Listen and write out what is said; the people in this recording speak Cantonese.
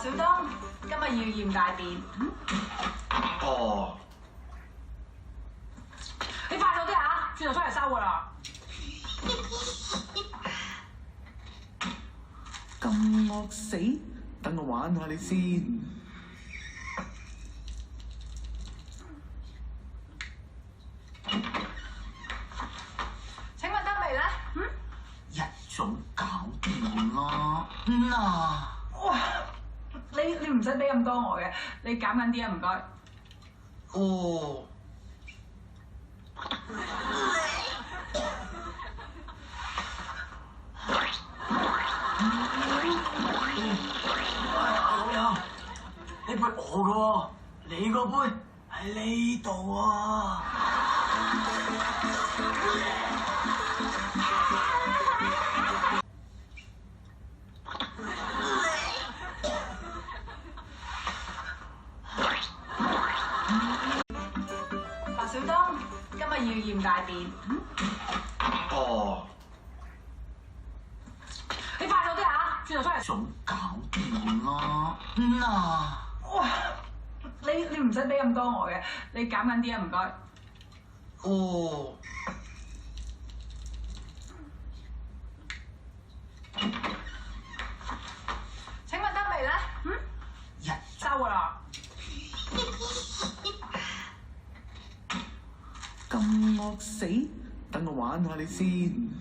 小東，今日要驗大便。哦，你快手啲啊，轉頭翻嚟收㗎啦。咁惡死，等我玩下你先。請問得未咧？一早搞掂啦。嗱，哇！你唔使俾咁多我嘅，你減緊啲啊，唔該。哦。老友，呢杯我嘅喎，你個杯喺呢度啊！白小東，今日要驗大便。哦。你快手啲啊，轉頭翻嚟。早搞掂啦。嗱，哇！你唔使俾咁多我嘅，你減緊啲啊，唔該。哦。請問得未咧？一收㗎啦。咁惡死，等我玩下你先。